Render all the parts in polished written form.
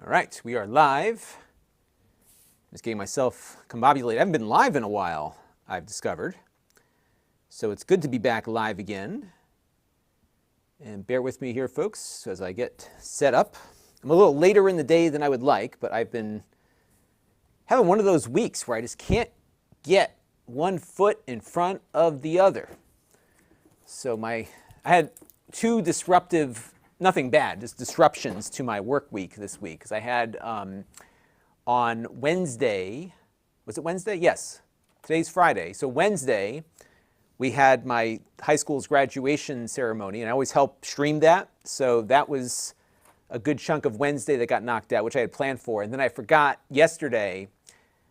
All right, we are live. Just getting myself combobulated. I haven't been live in a while, I've discovered. So it's good to be back live again. And bear with me here, folks, as I get set up. I'm a little later in the day than I would like, but I've been having one of those weeks where I just can't get one foot in front of the other. So I had two disruptive, nothing bad, just disruptions to my work week this week. Because I had on Wednesday, was it Wednesday? Yes, today's Friday. So Wednesday, we had my high school's graduation ceremony, and I always help stream that. So that was a good chunk of Wednesday that got knocked out, which I had planned for. And then I forgot yesterday,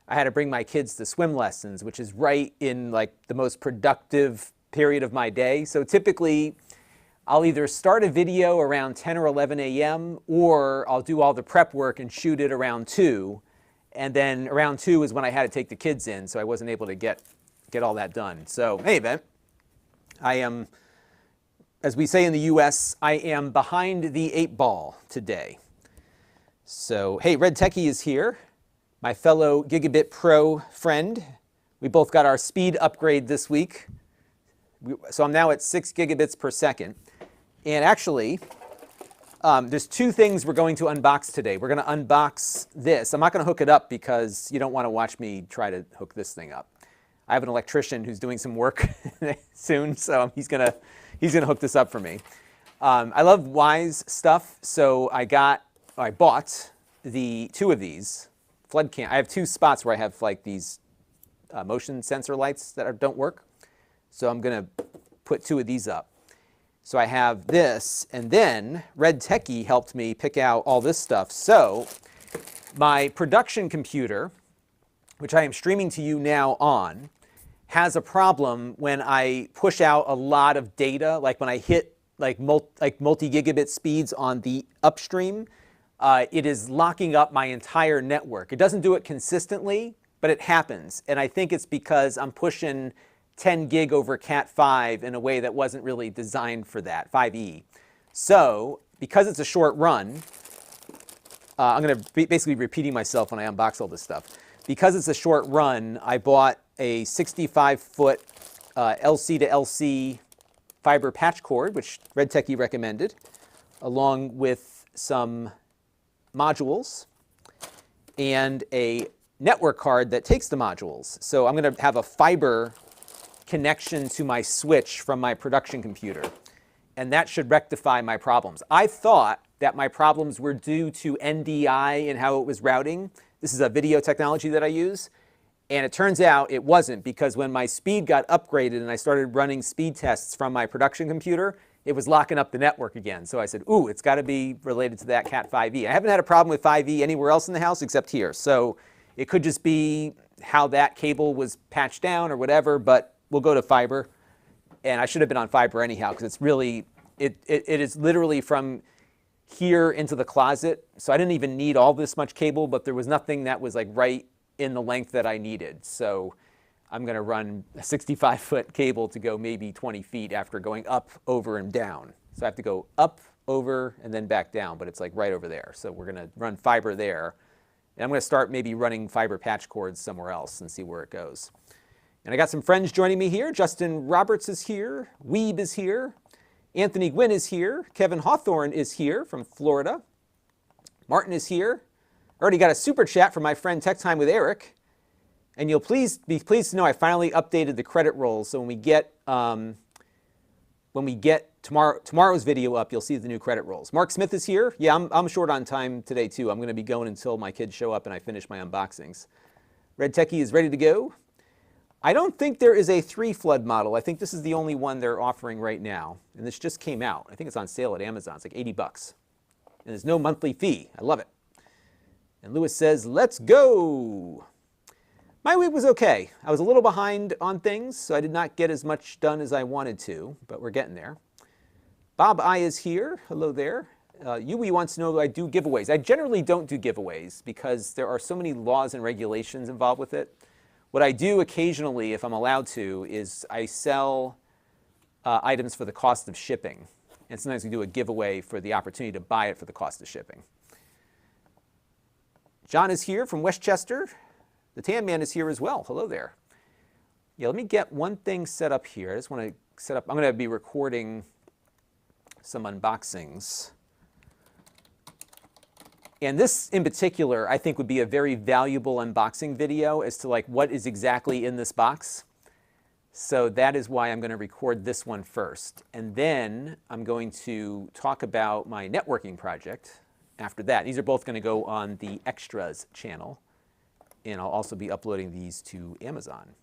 I had to bring my kids to swim lessons, which is right in like the most productive period of my day. So typically, I'll either start a video around 10 or 11 a.m. or I'll do all the prep work and shoot it around 2. And then around 2 is when I had to take the kids in, so I wasn't able to get all that done. So, hey, Ben, I am, as we say in the US, I am behind the 8 ball today. So, hey, Red Techie is here, my fellow Gigabit Pro friend. We both got our speed upgrade this week. So I'm now at 6 gigabits per second. And actually, there's two things we're going to unbox today. We're going to unbox this. I'm not going to hook it up because you don't want to watch me try to hook this thing up. I have an electrician who's doing some work soon, so he's gonna hook this up for me. I love Wise stuff, so I bought the 2 of these flood cam. I have 2 spots where I have like these motion sensor lights that don't work. So I'm going to put 2 of these up. So I have this, and then Red Techie helped me pick out all this stuff. So my production computer, which I am streaming to you now on, has a problem when I push out a lot of data, like when I hit like multi-gigabit speeds on the upstream, it is locking up my entire network. It doesn't do it consistently, but it happens. And I think it's because I'm pushing 10 gig over Cat5 in a way that wasn't really designed for that, 5E. So, because it's a short run, I'm going to be basically repeating myself when I unbox all this stuff. Because it's a short run, I bought a 65-foot LC to LC fiber patch cord, which Red Techie recommended, along with some modules and a network card that takes the modules. So I'm going to have a fiber connection to my switch from my production computer, and that should rectify my problems. I thought that my problems were due to NDI and how it was routing. This is a video technology that I use, and it turns out it wasn't, because when my speed got upgraded and I started running speed tests from my production computer, it was locking up the network again. So I said, ooh, it's got to be related to that Cat5e. I haven't had a problem with 5e anywhere else in the house except here, so it could just be how that cable was patched down or whatever, but we'll go to fiber. And I should have been on fiber anyhow, because it's really, it is literally from here into the closet. So I didn't even need all this much cable, but there was nothing that was like right in the length that I needed. So I'm going to run a 65-foot cable to go maybe 20 feet after going up, over, and down. So I have to go up, over, and then back down, but it's like right over there. So we're going to run fiber there. And I'm going to start maybe running fiber patch cords somewhere else and see where it goes. And I got some friends joining me here. Justin Roberts is here. Weeb is here. Anthony Gwynn is here. Kevin Hawthorne is here from Florida. Martin is here. Already got a super chat from my friend Tech Time with Eric. And you'll be pleased to know I finally updated the credit rolls. So when we get tomorrow's video up, you'll see the new credit rolls. Mark Smith is here. Yeah, I'm short on time today too. I'm going to be going until my kids show up and I finish my unboxings. Red Techie is ready to go. I don't think there is a 3 flood model. I think this is the only one they're offering right now. And this just came out. I think it's on sale at Amazon. It's like 80 bucks. And there's no monthly fee. I love it. And Lewis says, let's go. My week was okay. I was a little behind on things, so I did not get as much done as I wanted to, but we're getting there. Bob I is here. Hello there. Yui wants to know if I do giveaways. I generally don't do giveaways because there are so many laws and regulations involved with it. What I do occasionally, if I'm allowed to, is I sell items for the cost of shipping. And sometimes we do a giveaway for the opportunity to buy it for the cost of shipping. John is here from Westchester. The Tan Man is here as well. Hello there. Yeah, let me get one thing set up here. I just want to set up, I'm going to be recording some unboxings. And this in particular, I think would be a very valuable unboxing video as to like what is exactly in this box. So that is why I'm going to record this one first. And then I'm going to talk about my networking project after that. These are both going to go on the Extras channel. And I'll also be uploading these to Amazon.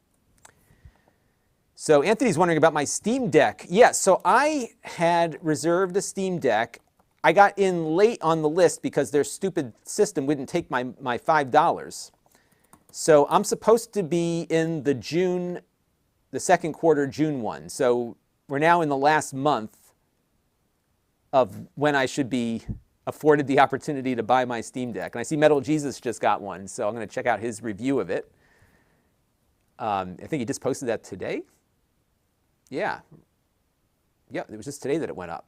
So Anthony's wondering about my Steam Deck. Yes, so I had reserved a Steam Deck. I got in late on the list because their stupid system wouldn't take my $5. So I'm supposed to be in the second quarter June one. So we're now in the last month of when I should be afforded the opportunity to buy my Steam Deck. And I see Metal Jesus just got one, so I'm going to check out his review of it. I think he just posted that today. Yeah, it was just today that it went up.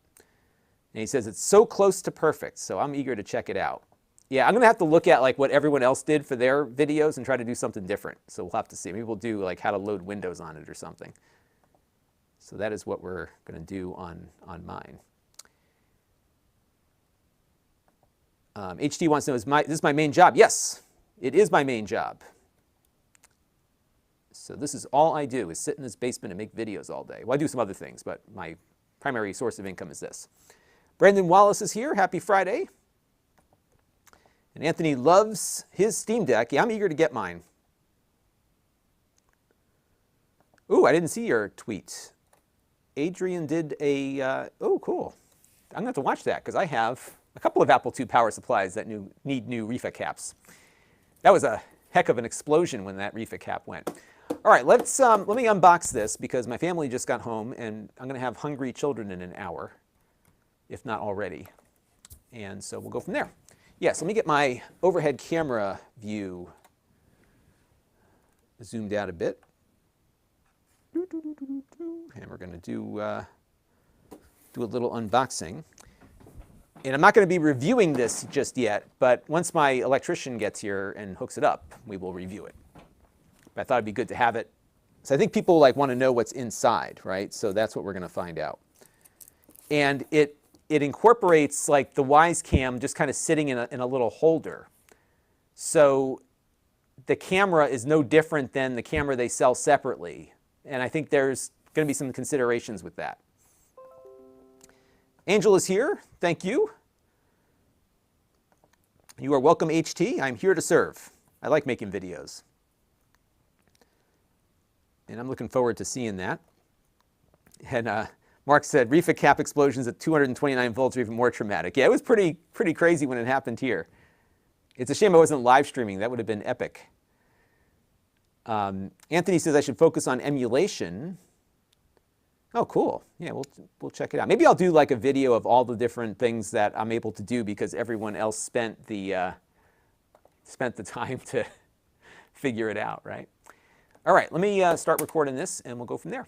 And he says it's so close to perfect, so I'm eager to check it out. Yeah, I'm going to have to look at like what everyone else did for their videos and try to do something different. So we'll have to see. Maybe we'll do like how to load Windows on it or something. So that is what we're going to do on mine. HT wants to know, is this my main job? Yes, it is my main job. So this is all I do, is sit in this basement and make videos all day. Well, I do some other things, but my primary source of income is this. Brandon Wallace is here. Happy Friday. And Anthony loves his Steam Deck. Yeah, I'm eager to get mine. Ooh, I didn't see your tweet. Adrian did a, oh, cool. I'm going to have to watch that because I have a couple of Apple II power supplies that need new reefa caps. That was a heck of an explosion when that reefa cap went. All right, let me unbox this because my family just got home and I'm going to have hungry children in an hour, if not already. And so we'll go from there. Yes, let me get my overhead camera view zoomed out a bit. And we're going to do a little unboxing. And I'm not going to be reviewing this just yet, but once my electrician gets here and hooks it up, we will review it. But I thought it'd be good to have it. So I think people like want to know what's inside, right? So that's what we're going to find out. And it incorporates like the Wise Cam just kind of sitting in a little holder. So the camera is no different than the camera they sell separately. And I think there's going to be some considerations with that. Angel is here. Thank you. You are welcome, HT. I'm here to serve. I like making videos. And I'm looking forward to seeing that. And Mark said, reefa cap explosions at 229 volts are even more traumatic. Yeah, it was pretty crazy when it happened here. It's a shame I wasn't live streaming. That would have been epic. Anthony says I should focus on emulation. Oh, cool. Yeah, we'll check it out. Maybe I'll do like a video of all the different things that I'm able to do because everyone else spent the time to figure it out, right? All right, let me start recording this and we'll go from there.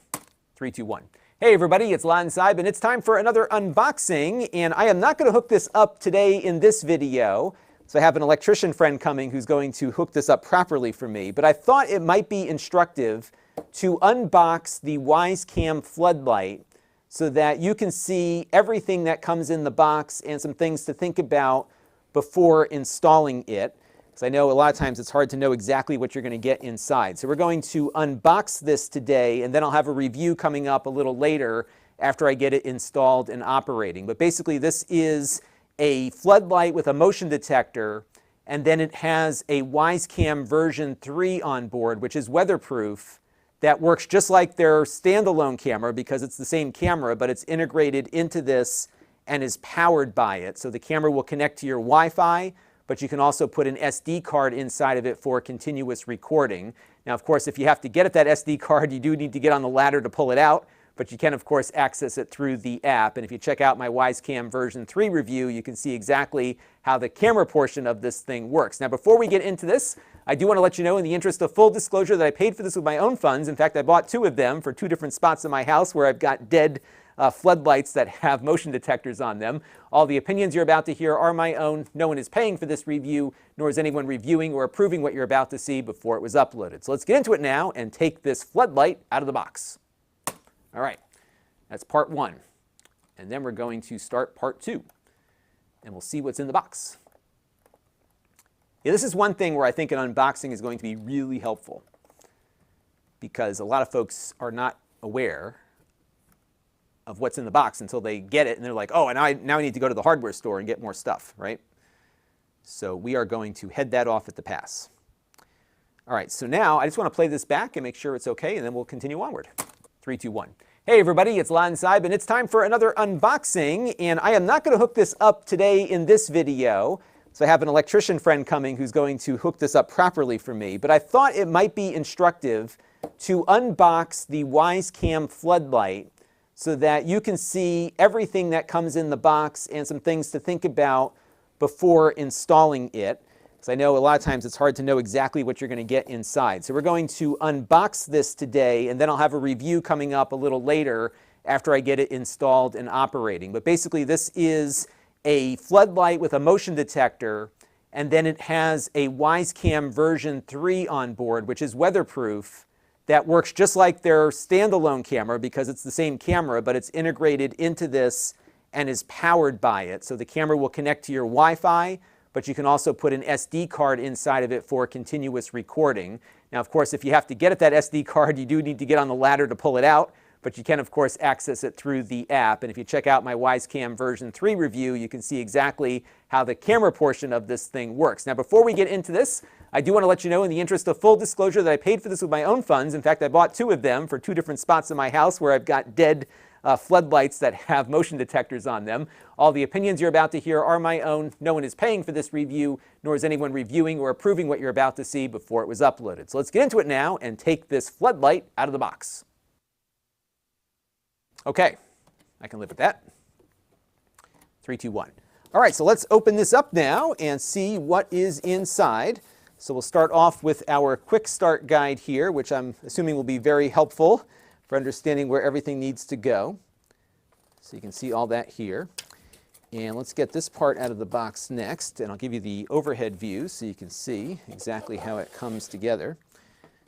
3, 2, 1. Hey everybody, it's Lon.TV and it's time for another unboxing, and I am not going to hook this up today in this video. So I have an electrician friend coming who's going to hook this up properly for me, but I thought it might be instructive to unbox the Wise Cam floodlight so that you can see everything that comes in the box and some things to think about before installing it. Because I know a lot of times it's hard to know exactly what you're going to get inside. So we're going to unbox this today, and then I'll have a review coming up a little later after I get it installed and operating. But basically this is a floodlight with a motion detector, and then it has a Wise Cam version 3 on board, which is weatherproof, that works just like their standalone camera because it's the same camera, but it's integrated into this and is powered by it. So the camera will connect to your Wi-Fi, but you can also put an SD card inside of it for continuous recording. Now, of course, if you have to get at that SD card, you do need to get on the ladder to pull it out, but you can, of course, access it through the app. And if you check out my Wise Cam version 3 review, you can see exactly how the camera portion of this thing works. Now, before we get into this, I do want to let you know, in the interest of full disclosure, that I paid for this with my own funds. In fact, I bought 2 of them for 2 different spots in my house where I've got dead floodlights that have motion detectors on them. All the opinions you're about to hear are my own. No one is paying for this review, nor is anyone reviewing or approving what you're about to see before it was uploaded. So let's get into it now and take this floodlight out of the box. All right, that's part one. And then we're going to start part two, and we'll see what's in the box. Yeah, this is one thing where I think an unboxing is going to be really helpful, because a lot of folks are not aware of what's in the box until they get it, and they're like, oh, and now I need to go to the hardware store and get more stuff, right? So we are going to head that off at the pass. All right, so now I just want to play this back and make sure it's okay, and then we'll continue onward. 3, 2, 1. Hey everybody, it's Lon.TV, and it's time for another unboxing, and I am not going to hook this up today in this video. So I have an electrician friend coming who's going to hook this up properly for me, but I thought it might be instructive to unbox the WiseCam floodlight so that you can see everything that comes in the box and some things to think about before installing it. Because I know a lot of times it's hard to know exactly what you're going to get inside. So we're going to unbox this today, and then I'll have a review coming up a little later after I get it installed and operating. But basically this is a floodlight with a motion detector, and then it has a WiseCam version 3 on board, which is weatherproof, that works just like their standalone camera because it's the same camera, but it's integrated into this and is powered by it. So the camera will connect to your Wi-Fi, but you can also put an SD card inside of it for continuous recording. Now, of course, if you have to get at that SD card, you do need to get on the ladder to pull it out, but you can, of course, access it through the app. And if you check out my WiseCam version 3 review, you can see exactly how the camera portion of this thing works. Now, before we get into this, I do want to let you know, in the interest of full disclosure, that I paid for this with my own funds. In fact, I bought 2 of them for 2 different spots in my house where I've got dead floodlights that have motion detectors on them. All the opinions you're about to hear are my own. No one is paying for this review, nor is anyone reviewing or approving what you're about to see before it was uploaded. So let's get into it now and take this floodlight out of the box. Okay, I can live with that. 3, 2, 1. All right, so let's open this up now and see what is inside. So we'll start off with our quick start guide here, which I'm assuming will be very helpful for understanding where everything needs to go. So you can see all that here. And let's get this part out of the box next, and I'll give you the overhead view so you can see exactly how it comes together.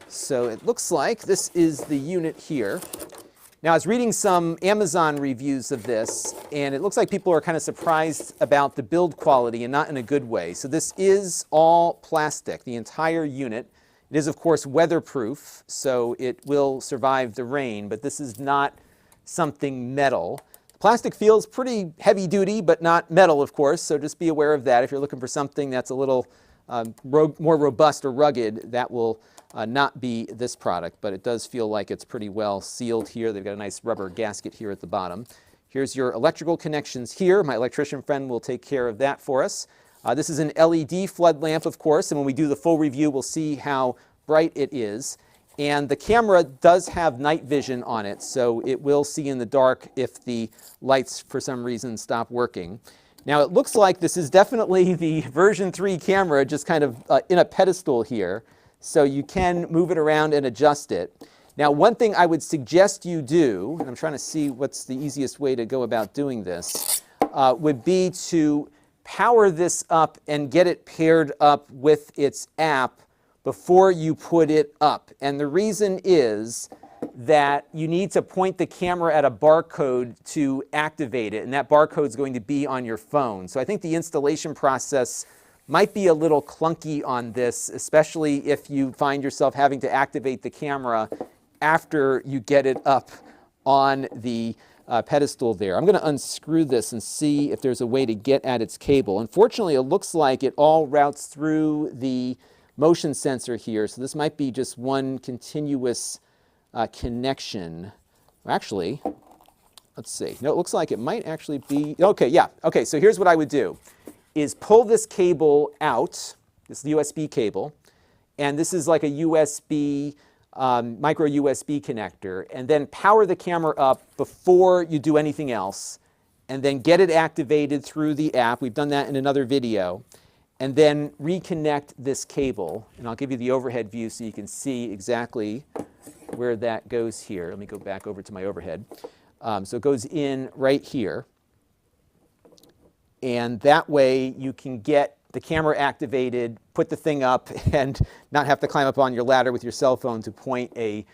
So it looks like this is the unit here. Now, I was reading some Amazon reviews of this, and it looks like people are kind of surprised about the build quality, and not in a good way. So this is all plastic, the entire unit. It is, of course, weatherproof, so it will survive the rain, but this is not something metal. The plastic feels pretty heavy duty, but not metal, of course, so just be aware of that. If you're looking for something that's a little more robust or rugged, that will not be this product, but it does feel like it's pretty well sealed here. They've got a nice rubber gasket here at the bottom. Here's your electrical connections here. My electrician friend will take care of that for us. This is an LED flood lamp, of course, and when we do the full review, we'll see how bright it is. And the camera does have night vision on it, so it will see in the dark if the lights, for some reason, stop working. Now, it looks like this is definitely the version 3 camera, just kind of in a pedestal here. So you can move it around and adjust it. Now, one thing I would suggest you do, and I'm trying to see what's the easiest way to go about doing this, would be to power this up and get it paired up with its app before you put it up. And the reason is that you need to point the camera at a barcode to activate it, and that barcode is going to be on your phone. So I think the installation process might be a little clunky on this, especially if you find yourself having to activate the camera after you get it up on the pedestal there. I'm going to unscrew this and see if there's a way to get at its cable. Unfortunately, it looks like it all routes through the motion sensor here, so this might be just one continuous connection. Actually, let's see. No, it looks like it might actually be, okay, yeah. Okay, so here's what I would do, is pull this cable out, this USB cable, and this is like a USB, micro USB connector, and then power the camera up before you do anything else, and then get it activated through the app. We've done that in another video. And then reconnect this cable, and I'll give you the overhead view so you can see exactly where that goes here. Let me go back over to my overhead. So it goes in right here. And that way you can get the camera activated, put the thing up, and not have to climb up on your ladder with your cell phone to point a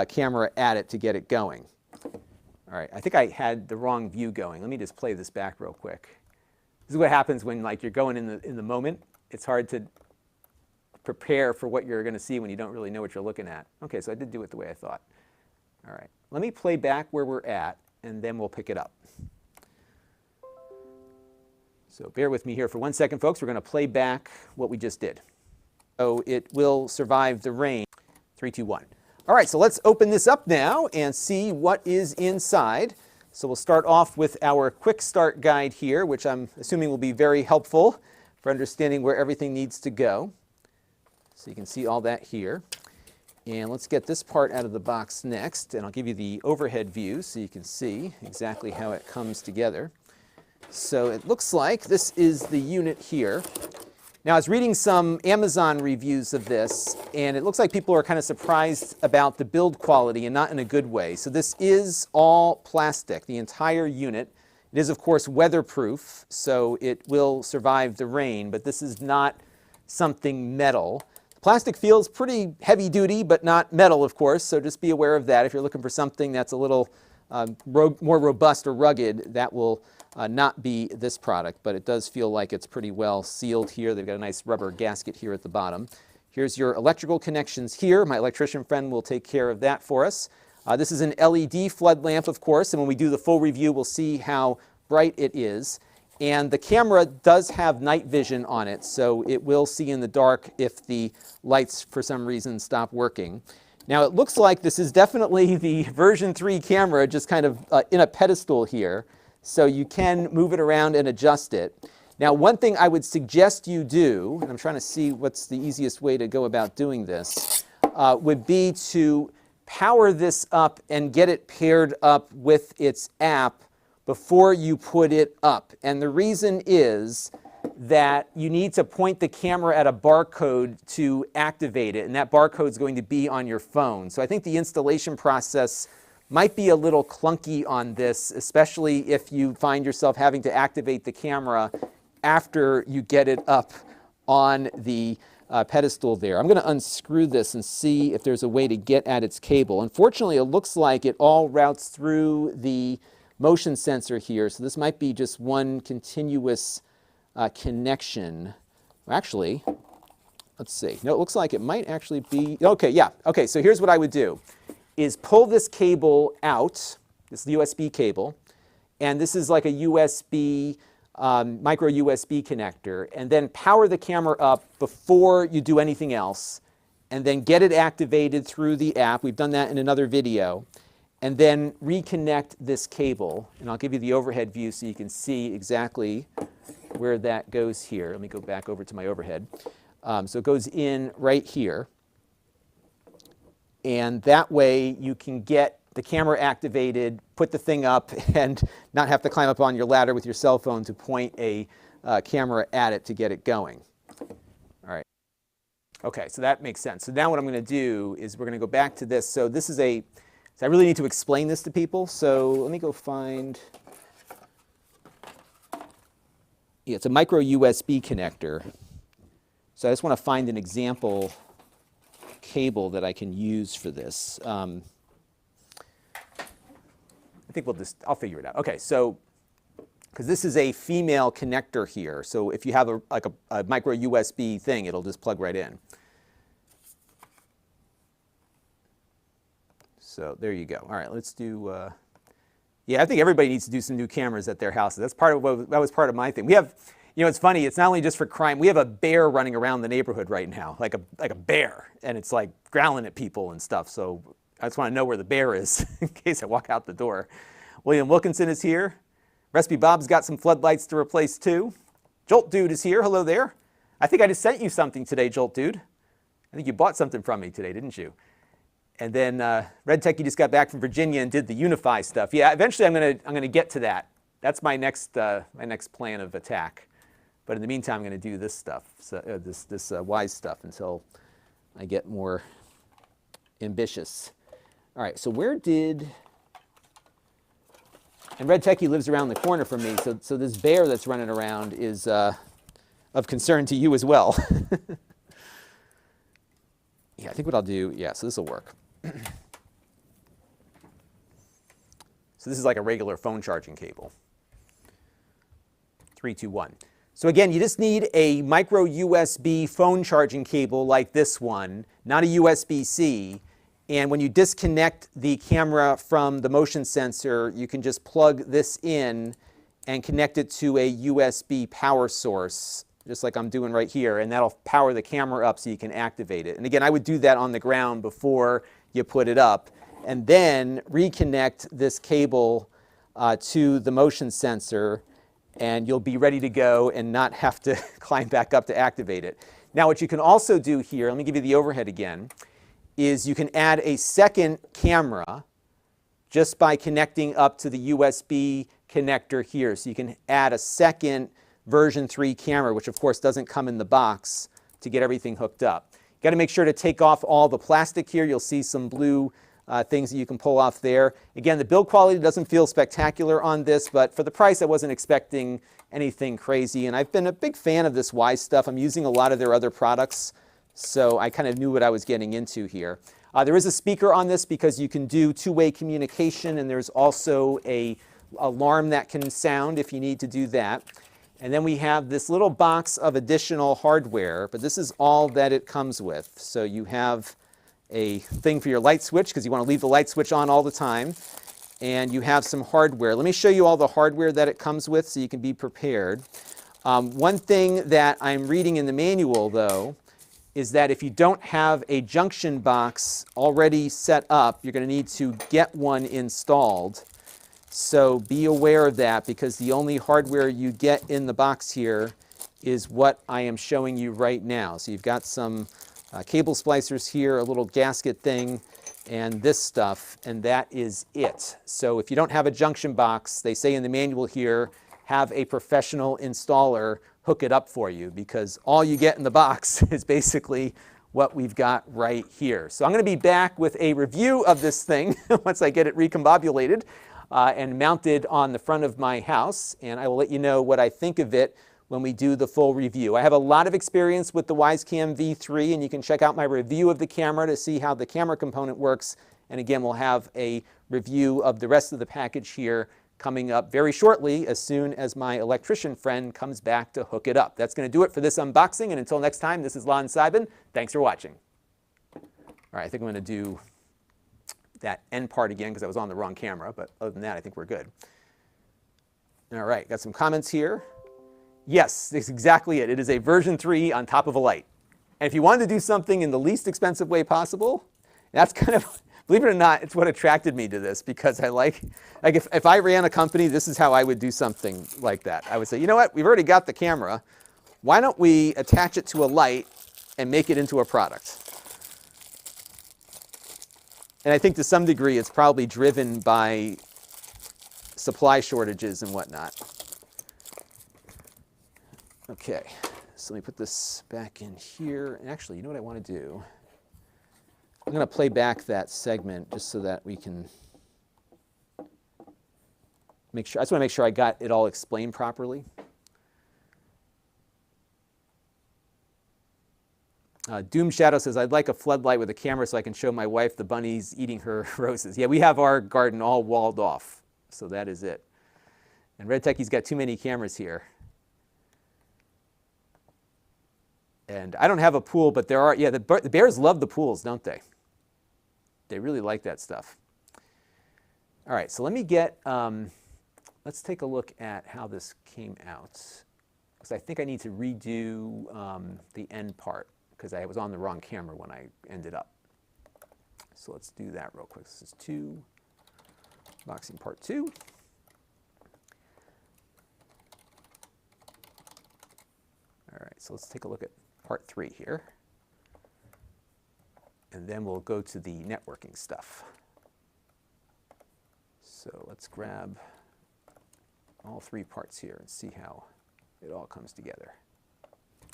camera at it to get it going. All right, I think I had the wrong view going. Let me just play this back real quick. This is what happens when you're going in the moment. It's hard to prepare for what you're going to see when you don't really know what you're looking at. Okay, so I did do it the way I thought. All right, let me play back where we're at, and then we'll pick it up. So bear with me here for 1 second, folks. We're going to play back what we just did. So it will survive the rain. 3, 2, 1. All right, so let's open this up now and see what is inside. So we'll start off with our quick start guide here, which I'm assuming will be very helpful for understanding where everything needs to go. So you can see all that here. And let's get this part out of the box next, and I'll give you the overhead view so you can see exactly how it comes together. So it looks like this is the unit here. Now I was reading some Amazon reviews of this, and it looks like people are kind of surprised about the build quality, and not in a good way. So this is all plastic, the entire unit. It is of course weatherproof, so it will survive the rain, but this is not something metal. The plastic feels pretty heavy duty, but not metal of course, so just be aware of that. If you're looking for something that's a little more robust or rugged, that will not be this product, but it does feel like it's pretty well sealed here. They've got a nice rubber gasket here at the bottom. Here's your electrical connections here. My electrician friend will take care of that for us. This is an LED flood lamp, of course, and when we do the full review, we'll see how bright it is. And the camera does have night vision on it, so it will see in the dark if the lights, for some reason, stop working. Now, it looks like this is definitely the version 3 camera, just kind of in a pedestal here. So you can move it around and adjust it. Now, one thing I would suggest you do, and I'm trying to see what's the easiest way to go about doing this, would be to power this up and get it paired up with its app before you put it up. And the reason is that you need to point the camera at a barcode to activate it, and that barcode is going to be on your phone. So I think the installation process might be a little clunky on this, especially if you find yourself having to activate the camera after you get it up on the pedestal there. I'm going to unscrew this and see if there's a way to get at its cable. Unfortunately, it looks like it all routes through the motion sensor here, so this might be just one continuous connection. Actually, let's see. No, it looks like it might actually be, okay, yeah. Okay, so here's what I would do. Is pull this cable out, this USB cable, and this is like a USB, micro USB connector, and then power the camera up before you do anything else, and then get it activated through the app. We've done that in another video, and then reconnect this cable, and I'll give you the overhead view so you can see exactly where that goes here. Let me go back over to my overhead. So it goes in right here. And that way you can get the camera activated, put the thing up, and not have to climb up on your ladder with your cell phone to point a camera at it to get it going. All right. Okay, so that makes sense. So now what I'm going to do is we're going to go back to this. So this is so I really need to explain this to people. So let me go find, yeah, it's a micro USB connector. So I just want to find an example cable that I can use for this. I think I'll figure it out. Okay, so, because this is a female connector here, so if you have a micro USB thing, it'll just plug right in. So there you go. All right, let's do, yeah, I think everybody needs to do some new cameras at their houses. That's part of that was part of my thing. We have, you know, it's funny, it's not only just for crime. We have a bear running around the neighborhood right now, like a bear, and it's like growling at people and stuff. So I just want to know where the bear is in case I walk out the door. William Wilkinson is here. Recipe Bob's got some floodlights to replace too. Jolt Dude is here. Hello there. I think I just sent you something today, Jolt Dude. I think you bought something from me today, didn't you? And then Red Techie just got back from Virginia and did the Unify stuff. Yeah, eventually I'm gonna get to that. That's my next plan of attack. But in the meantime, I'm going to do this stuff, so, this Wise stuff, until I get more ambitious. All right, so where did And Red Techie lives around the corner from me, so this bear that's running around is of concern to you as well. Yeah, I think what I'll do, yeah, so this will work. So this is like a regular phone charging cable. 3, 2, 1. So again, you just need a micro USB phone charging cable like this one, not a USB-C. And when you disconnect the camera from the motion sensor, you can just plug this in and connect it to a USB power source, just like I'm doing right here, and that'll power the camera up so you can activate it. And again, I would do that on the ground before you put it up, and then reconnect this cable to the motion sensor, and you'll be ready to go and not have to climb back up to activate it. Now, what you can also do here, let me give you the overhead again, is you can add a second camera just by connecting up to the USB connector here. So you can add a second version 3 camera, which of course doesn't come in the box, to get everything hooked up. You got to make sure to take off all the plastic here. You'll see some blue things that you can pull off there. Again, the build quality doesn't feel spectacular on this, but for the price I wasn't expecting anything crazy. And I've been a big fan of this Wyze stuff. I'm using a lot of their other products, so I kind of knew what I was getting into here. There is a speaker on this because you can do two-way communication, and there's also an alarm that can sound if you need to do that. And then we have this little box of additional hardware, but this is all that it comes with. So you have a thing for your light switch because you want to leave the light switch on all the time. And you have some hardware. Let me show you all the hardware that it comes with so you can be prepared. One thing that I'm reading in the manual, though, is that if you don't have a junction box already set up, you're going to need to get one installed. So be aware of that, because the only hardware you get in the box here is what I am showing you right now. So you've got some cable splicers here, a little gasket thing, and this stuff, and that is it. So if you don't have a junction box, they say in the manual here, have a professional installer hook it up for you, because all you get in the box is basically what we've got right here. So I'm going to be back with a review of this thing once I get it recombobulated and mounted on the front of my house, and I will let you know what I think of it when we do the full review. I have a lot of experience with the WyzeCam V3, and you can check out my review of the camera to see how the camera component works. And again, we'll have a review of the rest of the package here coming up very shortly, as soon as my electrician friend comes back to hook it up. That's going to do it for this unboxing, and until next time, this is Lon.TV. Thanks for watching. All right, I think I'm going to do that end part again because I was on the wrong camera, but other than that, I think we're good. All right, got some comments here. Yes, that's exactly it. It is a version 3 on top of a light. And if you wanted to do something in the least expensive way possible, that's kind of, believe it or not, it's what attracted me to this, because I like if I ran a company, this is how I would do something like that. I would say, you know what, we've already got the camera. Why don't we attach it to a light and make it into a product? And I think to some degree it's probably driven by supply shortages and whatnot. Okay, so let me put this back in here. And actually, you know what I want to do? I'm going to play back that segment just so that we can make sure. I just want to make sure I got it all explained properly. Doom Shadow says, I'd like a floodlight with a camera so I can show my wife the bunnies eating her roses. Yeah, we have our garden all walled off, so that is it. And Red Techie's got too many cameras here. And I don't have a pool, but there are, yeah, the bears love the pools, don't they? They really like that stuff. All right, so let me get, let's take a look at how this came out. Because I think I need to redo the end part, because I was on the wrong camera when I ended up. So let's do that real quick. This is unboxing part 2. All right, so let's take a look at part 3 here. And then we'll go to the networking stuff. So let's grab all 3 parts here and see how it all comes together.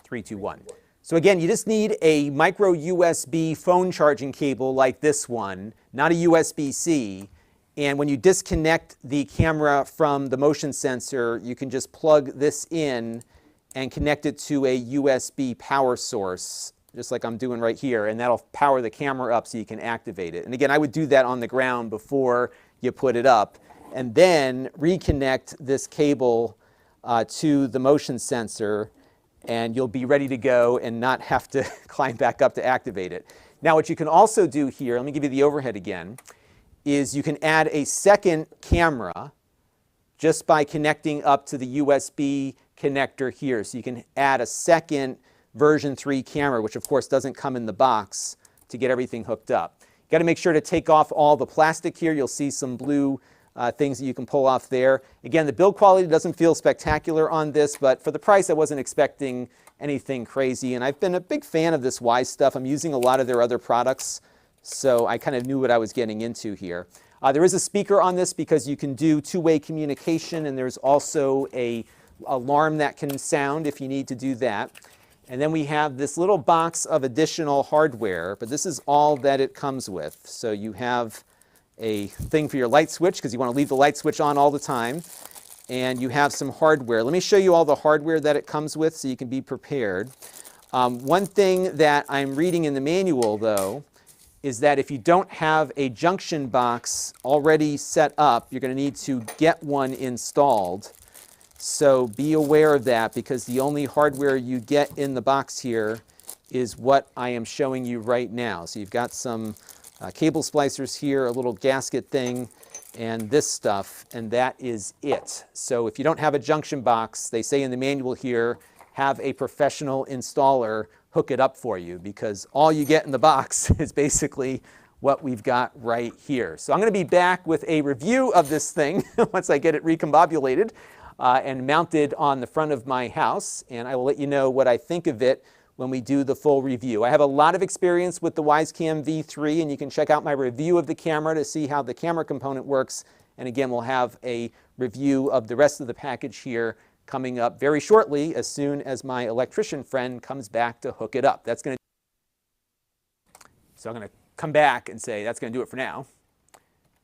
3, 2, 1. So again, you just need a micro USB phone charging cable like this one, not a USB-C. And when you disconnect the camera from the motion sensor, you can just plug this in and connect it to a USB power source, just like I'm doing right here, and that'll power the camera up so you can activate it. And again, I would do that on the ground before you put it up, and then reconnect this cable to the motion sensor, and you'll be ready to go and not have to climb back up to activate it. Now, what you can also do here, let me give you the overhead again, is you can add a second camera just by connecting up to the USB connector here. So you can add a second version 3 camera, which of course doesn't come in the box, to get everything hooked up. You got to make sure to take off all the plastic here. You'll see some blue things that you can pull off there. Again, the build quality doesn't feel spectacular on this, but for the price I wasn't expecting anything crazy. And I've been a big fan of this Wyze stuff. I'm using a lot of their other products, so I kind of knew what I was getting into here. There is a speaker on this because you can do two-way communication, and there's also an alarm that can sound if you need to do that. And then we have this little box of additional hardware, but this is all that it comes with. So you have a thing for your light switch because you want to leave the light switch on all the time. And you have some hardware. Let me show you all the hardware that it comes with so you can be prepared. One thing that I'm reading in the manual, though, is that if you don't have a junction box already set up, you're going to need to get one installed. So be aware of that, because the only hardware you get in the box here is what I am showing you right now. So you've got some cable splicers here, a little gasket thing, and this stuff, and that is it. So if you don't have a junction box, they say in the manual here, have a professional installer hook it up for you, because all you get in the box is basically what we've got right here. So I'm going to be back with a review of this thing once I get it recombobulated and mounted on the front of my house, and I will let you know what I think of it when we do the full review. I have a lot of experience with the WyzeCam V3, and you can check out my review of the camera to see how the camera component works. And again, we'll have a review of the rest of the package here coming up very shortly, as soon as my electrician friend comes back to hook it up. That's going to... So I'm going to come back and say that's going to do it for now,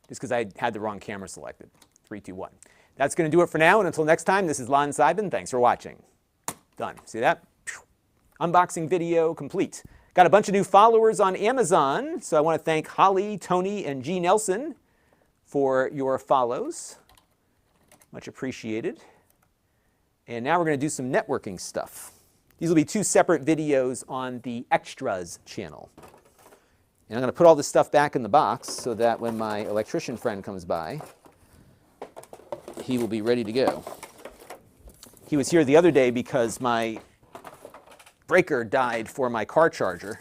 just because I had the wrong camera selected. 3, 2, 1. That's going to do it for now, and until next time, this is Lon.TV. Thanks for watching. Done. See that? Unboxing video complete. Got a bunch of new followers on Amazon, so I want to thank Holly, Tony, and G. Nelson for your follows. Much appreciated. And now we're going to do some networking stuff. These will be 2 separate videos on the Extras channel. And I'm going to put all this stuff back in the box so that when my electrician friend comes by, he will be ready to go. He was here the other day because my breaker died for my car charger.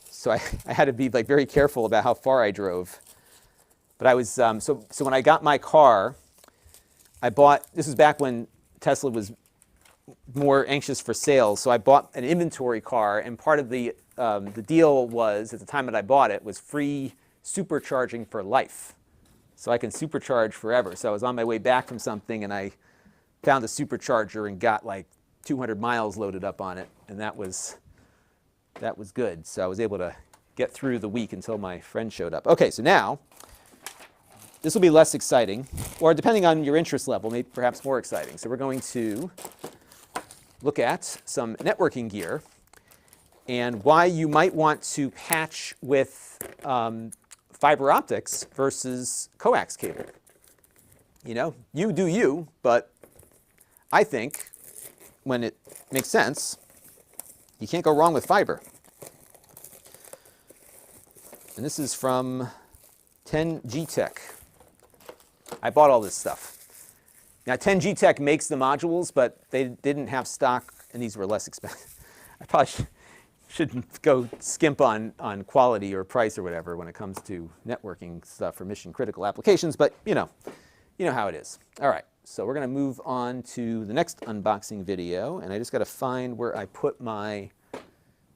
So I had to be like very careful about how far I drove. But I was, so when I got my car, I bought, this was back when Tesla was more anxious for sales, so I bought an inventory car, and part of the deal was, at the time that I bought it, was free supercharging for life. So I can supercharge forever. So I was on my way back from something, and I found a supercharger and got like 200 miles loaded up on it, and that was good. So I was able to get through the week until my friend showed up. Okay, so now, this will be less exciting, or depending on your interest level, maybe perhaps more exciting. So we're going to look at some networking gear and why you might want to patch with fiber optics versus coax cable. You know, you do you, but I think when it makes sense, you can't go wrong with fiber. And this is from 10G Tech. I bought all this stuff. Now 10G Tech makes the modules, but they didn't have stock, and these were less expensive. I probably shouldn't go skimp on quality or price or whatever when it comes to networking stuff for mission critical applications, but you know how it is. All right, so we're going to move on to the next unboxing video, and I just got to find where I put my,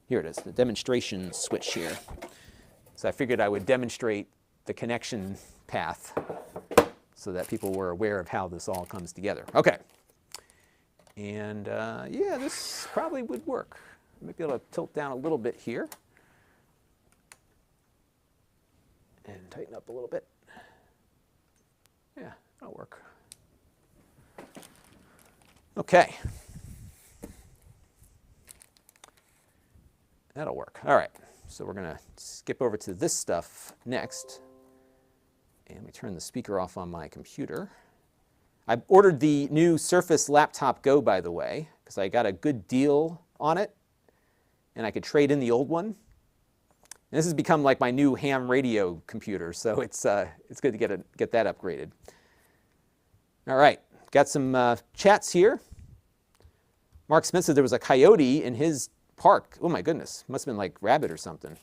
here it is, the demonstration switch here. So I figured I would demonstrate the connection path so that people were aware of how this all comes together. Okay. And yeah, this probably would work. I might be able to tilt down a little bit here and tighten up a little bit. Yeah, that'll work. Okay. That'll work. All right. So we're going to skip over to this stuff next. And we turn the speaker off on my computer. I ordered the new Surface Laptop Go, by the way, because I got a good deal on it, and I could trade in the old one. And this has become like my new ham radio computer, so it's good to get that upgraded. All right, got some chats here. Mark Smith said there was a coyote in his park. Oh my goodness, must have been like rabbit or something.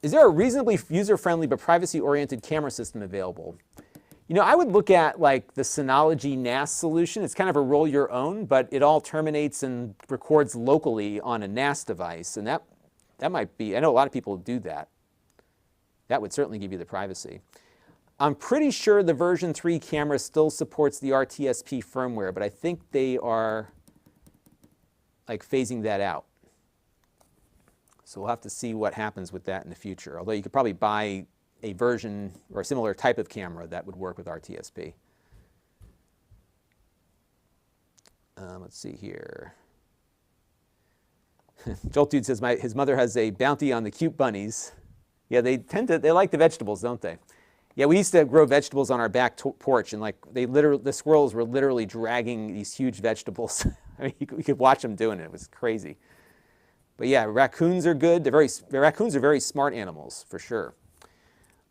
Is there a reasonably user-friendly but privacy-oriented camera system available? You know, I would look at like the Synology NAS solution. It's kind of a roll your own, but it all terminates and records locally on a NAS device, and that might be, I know a lot of people do that. That would certainly give you the privacy. I'm pretty sure the version 3 camera still supports the RTSP firmware, but I think they are like phasing that out. So we'll have to see what happens with that in the future, although you could probably buy a version or a similar type of camera that would work with RTSP. Let's see here. Jolt Dude says his mother has a bounty on the cute bunnies. Yeah, they like the vegetables, don't they? Yeah, we used to grow vegetables on our back porch, and like the squirrels were literally dragging these huge vegetables. I mean, you could watch them doing it. It was crazy. But yeah, raccoons are good. Raccoons are very smart animals, for sure.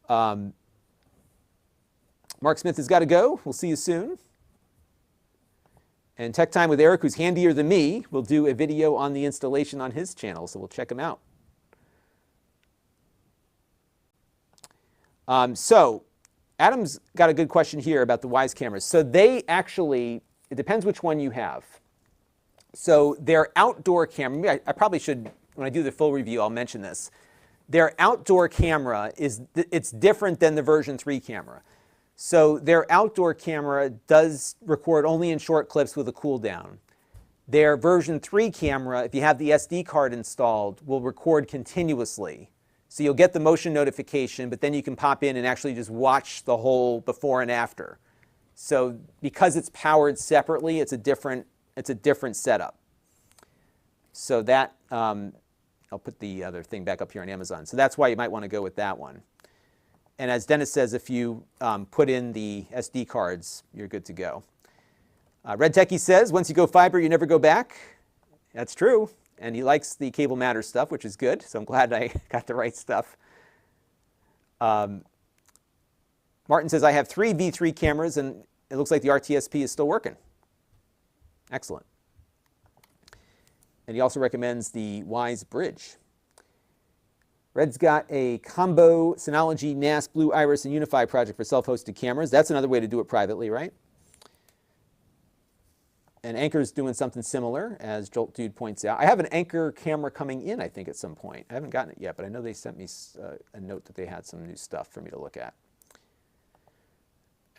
Mark Smith has got to go. We'll see you soon. And Tech Time with Eric, who's handier than me, will do a video on the installation on his channel, so we'll check him out. So Adam's got a good question here about the Wyze cameras. So they actually, it depends which one you have. So their outdoor camera, I probably should, when I do the full review, I'll mention this. Their outdoor camera it's different than the version 3 camera. So their outdoor camera does record only in short clips with a cooldown. Their version 3 camera, if you have the SD card installed, will record continuously. So you'll get the motion notification, but then you can pop in and actually just watch the whole before and after. So because it's powered separately, it's a different setup. So that, I'll put the other thing back up here on Amazon. So that's why you might want to go with that one. And as Dennis says, if you put in the SD cards, you're good to go. Red Techie says, once you go fiber, you never go back. That's true. And he likes the Cable Matters stuff, which is good. So I'm glad I got the right stuff. Martin says, I have 3 V3 cameras, and it looks like the RTSP is still working. Excellent. And he also recommends the Wyze Bridge. Red's got a combo Synology, NAS, Blue Iris, and Unify project for self-hosted cameras. That's another way to do it privately, right? And Anker's doing something similar, as Jolt Dude points out. I have an Anker camera coming in, I think, at some point. I haven't gotten it yet, but I know they sent me a note that they had some new stuff for me to look at.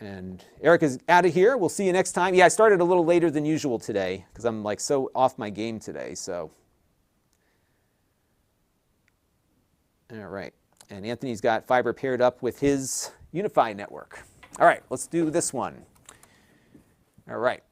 And Eric is out of here. We'll see you next time. Yeah, I started a little later than usual today because I'm like so off my game today. So, all right. And Anthony's got fiber paired up with his Unify network. All right, let's do this one. All right.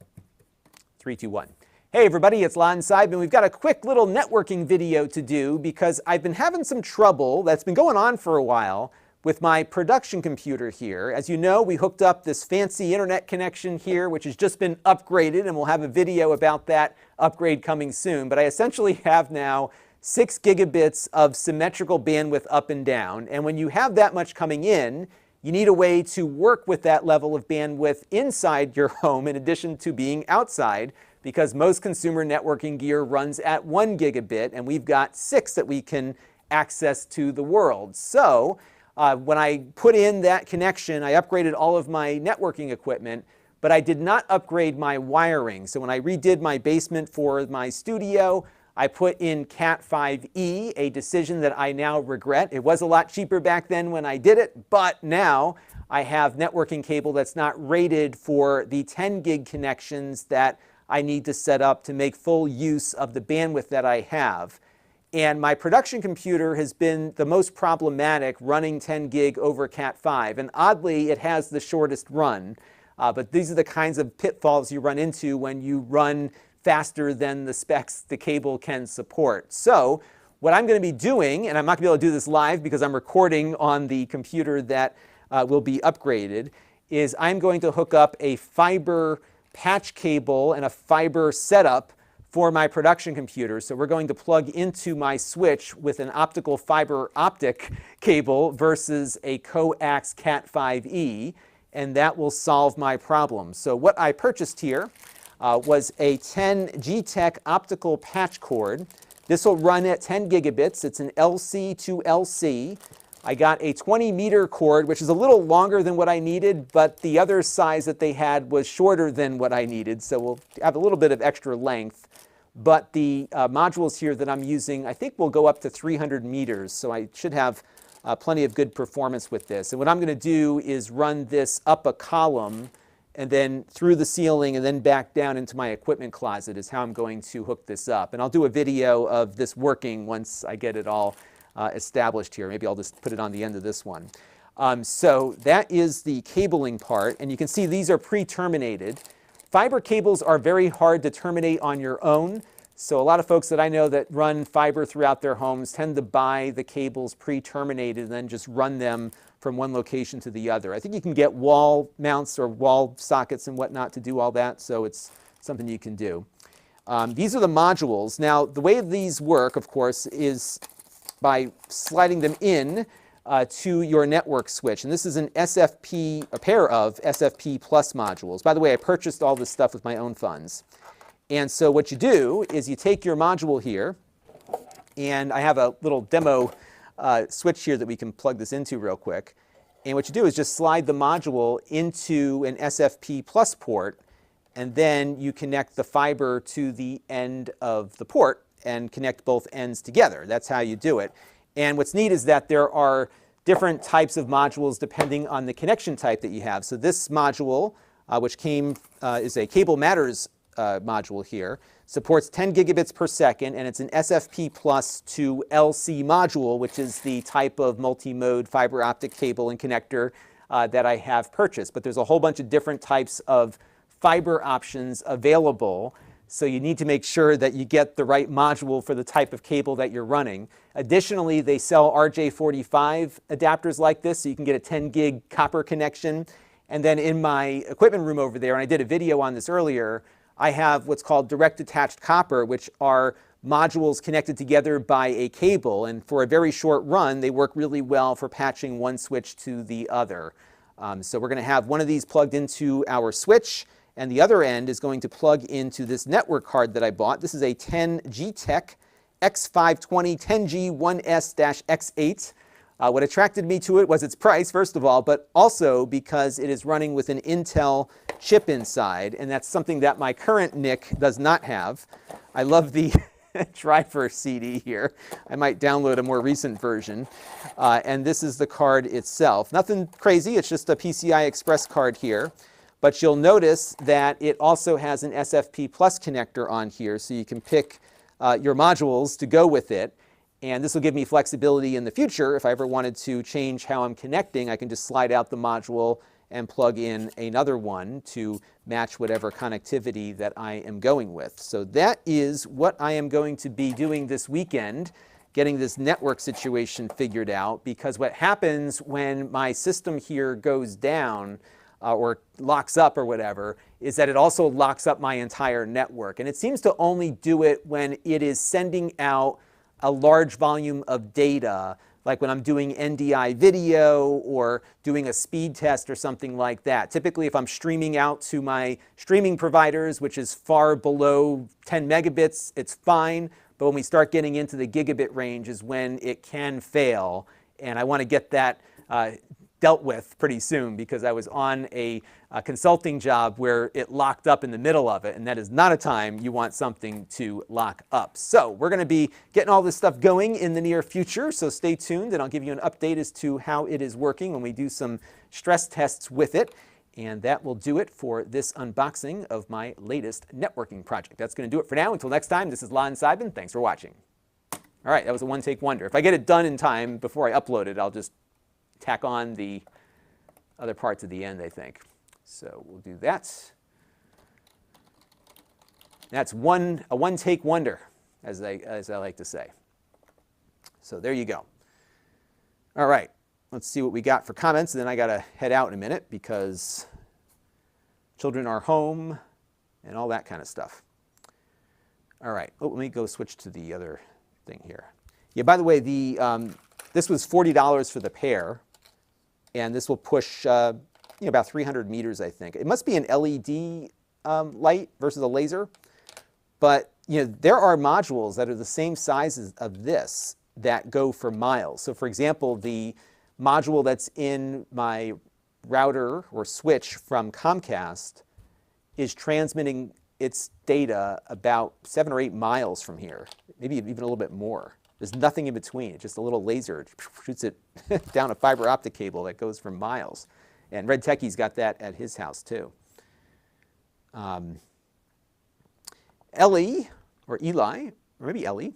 3, 2, 1. Hey everybody, it's Lon.TV, and we've got a quick little networking video to do because I've been having some trouble that's been going on for a while with my production computer here. As you know, we hooked up this fancy internet connection here, which has just been upgraded, and we'll have a video about that upgrade coming soon. But I essentially have now 6 gigabits of symmetrical bandwidth up and down. And when you have that much coming in, you need a way to work with that level of bandwidth inside your home in addition to being outside, because most consumer networking gear runs at 1 gigabit, and we've got 6 that we can access to the world. So when I put in that connection, I upgraded all of my networking equipment, but I did not upgrade my wiring. So when I redid my basement for my studio, I put in Cat5e, a decision that I now regret. It was a lot cheaper back then when I did it, but now I have networking cable that's not rated for the 10 gig connections that I need to set up to make full use of the bandwidth that I have. And my production computer has been the most problematic, running 10 gig over Cat5. And oddly, it has the shortest run. But these are the kinds of pitfalls you run into when you run faster than the specs the cable can support. So what I'm going to be doing, and I'm not going to be able to do this live because I'm recording on the computer that will be upgraded, is I'm going to hook up a fiber patch cable and a fiber setup for my production computer. So we're going to plug into my switch with an optical fiber optic cable versus a coax Cat5e, and that will solve my problem. So what I purchased here was a 10 G-Tech optical patch cord. This will run at 10 gigabits. It's an LC to LC. I got a 20-meter cord, which is a little longer than what I needed, but the other size that they had was shorter than what I needed, so we'll have a little bit of extra length. But the modules here that I'm using, I think will go up to 300 meters, so I should have plenty of good performance with this. And what I'm going to do is run this up a column and then through the ceiling and then back down into my equipment closet is how I'm going to hook this up. And I'll do a video of this working once I get it all established here. Maybe I'll just put it on the end of this one. So that is the cabling part, and you can see these are pre-terminated. Fiber cables are very hard to terminate on your own, so a lot of folks that I know that run fiber throughout their homes tend to buy the cables pre-terminated and then just run them from one location to the other. I think you can get wall mounts or wall sockets and whatnot to do all that, so it's something you can do. These are the modules. Now, the way these work, of course, is by sliding them in to your network switch. And this is an SFP, a pair of SFP Plus modules. By the way, I purchased all this stuff with my own funds. And so what you do is you take your module here, and I have a little demo switch here that we can plug this into real quick. And what you do is just slide the module into an SFP Plus port, and then you connect the fiber to the end of the port and connect both ends together. That's how you do it. And what's neat is that there are different types of modules depending on the connection type that you have. So this module, which is a Cable Matters module here, supports 10 gigabits per second, and it's an SFP Plus to LC module, which is the type of multi-mode fiber optic cable and connector that I have purchased. But there's a whole bunch of different types of fiber options available. So you need to make sure that you get the right module for the type of cable that you're running. Additionally, they sell RJ45 adapters like this, so you can get a 10 gig copper connection. And then in my equipment room over there, and I did a video on this earlier, I have what's called direct attached copper, which are modules connected together by a cable. And for a very short run, they work really well for patching one switch to the other. So we're going to have one of these plugged into our switch, and the other end is going to plug into this network card that I bought. This is a 10 G-Tech X520 10G1S-X8. What attracted me to it was its price, first of all, but also because it is running with an Intel chip inside, and that's something that my current NIC does not have. I love the driver CD here. I might download a more recent version. And this is the card itself. Nothing crazy, it's just a PCI Express card here. But you'll notice that it also has an SFP Plus connector on here, so you can pick your modules to go with it. And this will give me flexibility in the future. If I ever wanted to change how I'm connecting, I can just slide out the module and plug in another one to match whatever connectivity that I am going with. So that is what I am going to be doing this weekend, getting this network situation figured out, because what happens when my system here goes down or locks up or whatever, is that it also locks up my entire network. And it seems to only do it when it is sending out a large volume of data, like when I'm doing NDI video or doing a speed test or something like that. Typically, if I'm streaming out to my streaming providers, which is far below 10 megabits, it's fine. But when we start getting into the gigabit range is when it can fail. And I want to get that dealt with pretty soon, because I was on a consulting job where it locked up in the middle of it, and that is not a time you want something to lock up. So we're going to be getting all this stuff going in the near future, so stay tuned, and I'll give you an update as to how it is working when we do some stress tests with it. And that will do it for this unboxing of my latest networking project. That's going to do it for now. Until next time, this is Lon.TV. Thanks for watching. All All right, that was a one-take wonder. If I get it done in time before I upload it, I'll just tack on the other parts at the end, I think. So we'll do that. That's a one-take wonder, as I like to say. So there you go. All right, let's see what we got for comments, and then I got to head out in a minute because children are home and all that kind of stuff. All right, let me go switch to the other thing here. Yeah, by the way, this was $40 for the pair, and this will push about 300 meters, I think. It must be an LED light versus a laser, but there are modules that are the same size of this that go for miles. So for example, the module that's in my router or switch from Comcast is transmitting its data about 7 or 8 miles from here, maybe even a little bit more. There's nothing in between. It's just a little laser. It shoots it down a fiber optic cable that goes for miles. And Red Techie's got that at his house too. Ellie, or Eli, or maybe Ellie,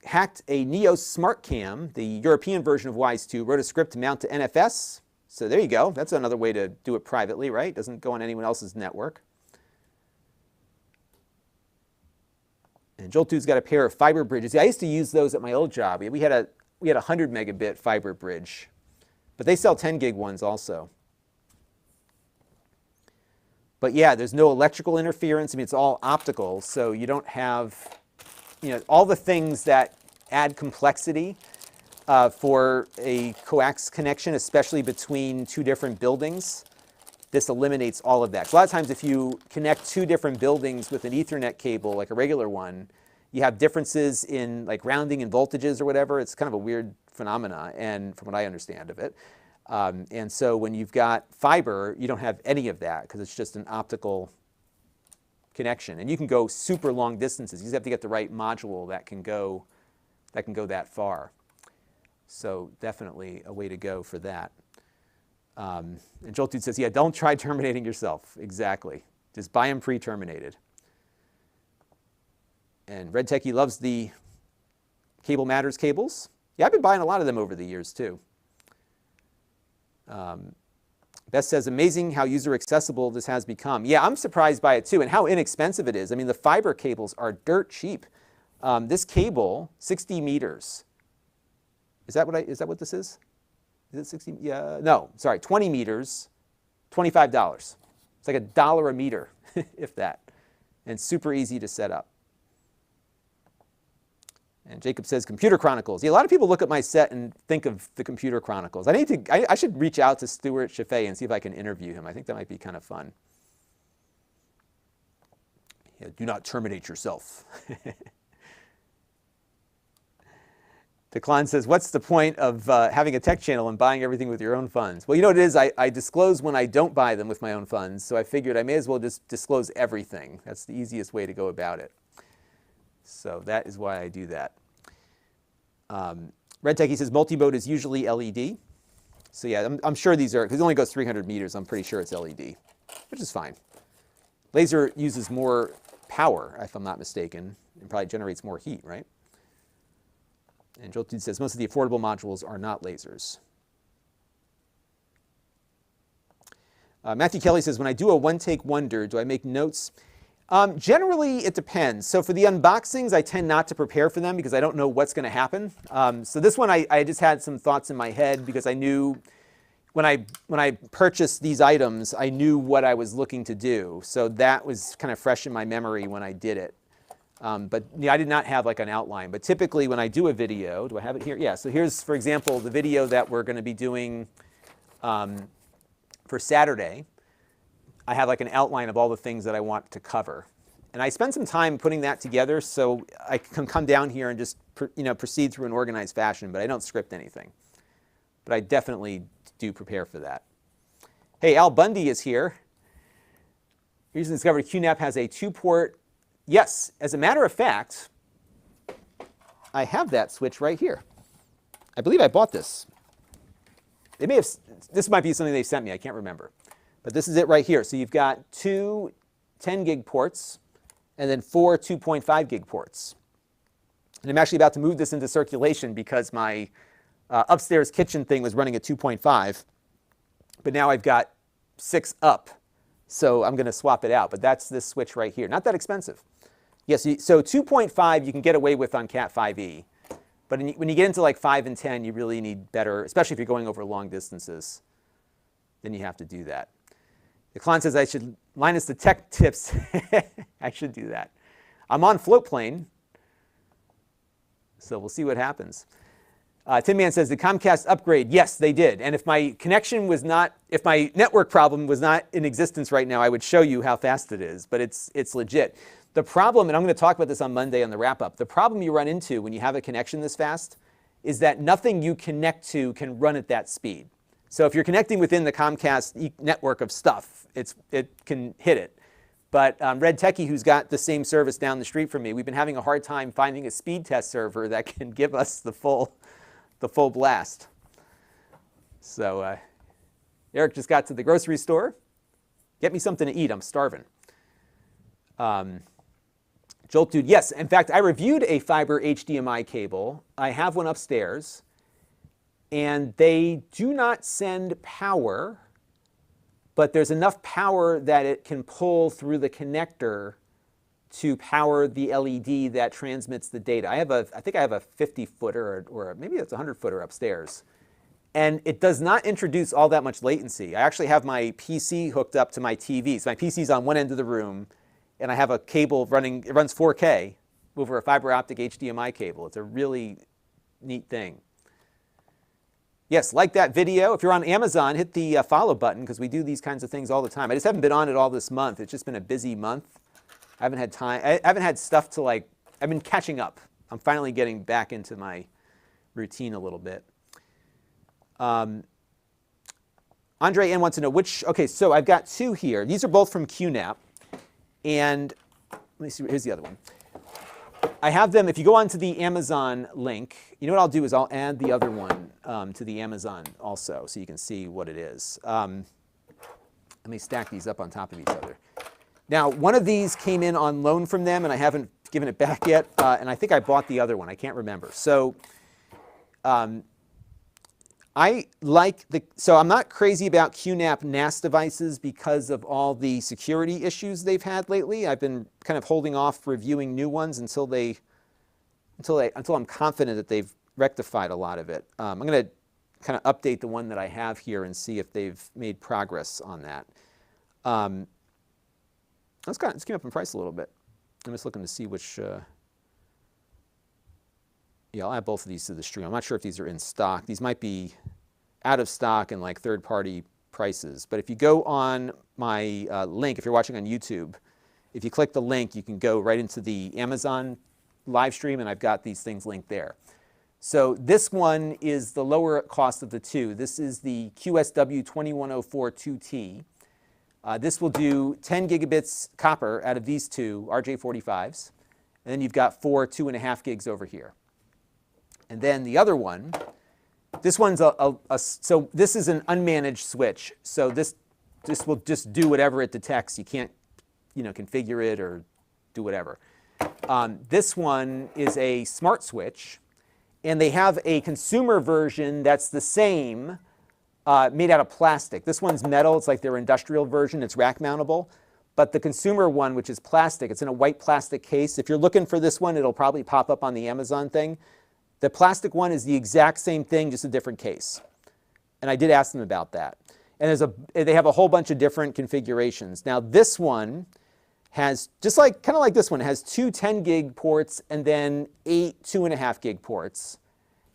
hacked a Neo Smart Cam, the European version of Wise 2, wrote a script to mount to NFS. So there you go. That's another way to do it privately, right? Doesn't go on anyone else's network. And Joel2's got a pair of fiber bridges. Yeah, I used to use those at my old job. We had a 100 megabit fiber bridge, but they sell 10 gig ones also. But yeah, there's no electrical interference. I mean, it's all optical, so you don't have, all the things that add complexity for a coax connection, especially between two different buildings. This eliminates all of that. So a lot of times if you connect two different buildings with an Ethernet cable, like a regular one, you have differences in like rounding and voltages or whatever. It's kind of a weird phenomena, and from what I understand of it. And so when you've got fiber, you don't have any of that because it's just an optical connection. And you can go super long distances. You just have to get the right module that can go that far. So definitely a way to go for that. And Joel Dude says, yeah, don't try terminating yourself. Exactly. Just buy them pre-terminated. And Red Techie loves the Cable Matters cables. Yeah, I've been buying a lot of them over the years, too. Beth says, amazing how user accessible this has become. Yeah, I'm surprised by it, too, and how inexpensive it is. I mean, the fiber cables are dirt cheap. This cable, 60 meters. Is that what this is? Is it 60? Yeah, no, sorry, 20 meters, $25. It's like $1 a meter, if that. And super easy to set up. And Jacob says, Computer Chronicles. Yeah, a lot of people look at my set and think of the Computer Chronicles. I should reach out to Stuart Chaffee and see if I can interview him. I think that might be kind of fun. Yeah, do not terminate yourself. Declan says, what's the point of having a tech channel and buying everything with your own funds? Well, you know what it is? I disclose when I don't buy them with my own funds, so I figured I may as well just disclose everything. That's the easiest way to go about it. So that is why I do that. Red Techie says, multi-mode is usually LED. So yeah, I'm sure these are, because it only goes 300 meters, I'm pretty sure it's LED, which is fine. Laser uses more power, if I'm not mistaken, and probably generates more heat, right? And Joel Dude says, most of the affordable modules are not lasers. Matthew Kelly says, when I do a one-take wonder, do I make notes? Generally, it depends. So for the unboxings, I tend not to prepare for them because I don't know what's going to happen. So this one, I just had some thoughts in my head because I knew when I purchased these items, I knew what I was looking to do. So that was kind of fresh in my memory when I did it. But yeah, I did not have like an outline. But typically when I do a video, do I have it here? Yeah, so here's, for example, the video that we're going to be doing for Saturday. I have like an outline of all the things that I want to cover. And I spend some time putting that together so I can come down here and just proceed through an organized fashion, but I don't script anything. But I definitely do prepare for that. Hey, Al Bundy is here. Recently discovered QNAP has a 2-port. Yes, as a matter of fact, I have that switch right here. I believe I bought this. They may have, this might be something they sent me, I can't remember. But this is it right here. So you've got 2 10 gig ports and then 4 2.5 gig ports. And I'm actually about to move this into circulation because my upstairs kitchen thing was running at 2.5, but now I've got 6 up. So I'm going to swap it out. But that's this switch right here. Not that expensive. Yes, so 2.5 you can get away with on Cat 5e. But when you get into like 5 and 10, you really need better, especially if you're going over long distances. Then you have to do that. The client says I should, Linus the tech tips, I should do that. I'm on float plane, so we'll see what happens. Tin Man says, did Comcast upgrade? Yes, they did. And if my connection was not, if my network problem was not in existence right now, I would show you how fast it is, but it's legit. The problem, and I'm going to talk about this on Monday on the wrap-up, the problem you run into when you have a connection this fast is that nothing you connect to can run at that speed. So if you're connecting within the Comcast network of stuff, it can hit it. But Red Techie, who's got the same service down the street from me, we've been having a hard time finding a speed test server that can give us the full blast. So Eric just got to the grocery store. Get me something to eat. I'm starving. Jolt Dude, yes. In fact, I reviewed a fiber HDMI cable. I have one upstairs. And they do not send power, but there's enough power that it can pull through the connector to power the LED that transmits the data. I think I have a 50-footer or maybe it's a 100-footer upstairs. And it does not introduce all that much latency. I actually have my PC hooked up to my TV. So my PC's on one end of the room, and I have a cable running, it runs 4K over a fiber optic HDMI cable. It's a really neat thing. Yes, like that video. If you're on Amazon, hit the follow button because we do these kinds of things all the time. I just haven't been on it all this month. It's just been a busy month. I haven't had time. I haven't had stuff to like, I've been catching up. I'm finally getting back into my routine a little bit. Andre N wants to know which, okay, so I've got 2 here. These are both from QNAP. And let me see, here's the other one. I have them, if you go onto the Amazon link, you know what I'll do is I'll add the other one to the Amazon also so you can see what it is. Let me stack these up on top of each other. Now, one of these came in on loan from them, and I haven't given it back yet, and I think I bought the other one. I can't remember. So so I'm not crazy about QNAP NAS devices because of all the security issues they've had lately. I've been kind of holding off reviewing new ones until I'm confident that they've rectified a lot of it. I'm going to kind of update the one that I have here and see if they've made progress on that. It's came up in price a little bit. I'm just looking to see which. Yeah, I'll add both of these to the stream. I'm not sure if these are in stock. These might be out of stock and like third-party prices. But if you go on my link, if you're watching on YouTube, if you click the link, you can go right into the Amazon live stream, and I've got these things linked there. So this one is the lower cost of the 2. This is the QSW 2104 2T. This will do 10 gigabits copper out of these 2 RJ45s. And then you've got 4 2.5 gigs over here. And then the other one, this one's so this is an unmanaged switch. So this will just do whatever it detects. You can't, configure it or do whatever. This one is a smart switch, and they have a consumer version that's the same, made out of plastic. This one's metal. It's like their industrial version. It's rack mountable. But the consumer one, which is plastic, it's in a white plastic case. If you're looking for this one, it'll probably pop up on the Amazon thing. The plastic one is the exact same thing, just a different case. And I did ask them about that. And they have a whole bunch of different configurations. Now this one has, kind of like this one, has 2 10 gig ports and then 8 2.5 gig ports.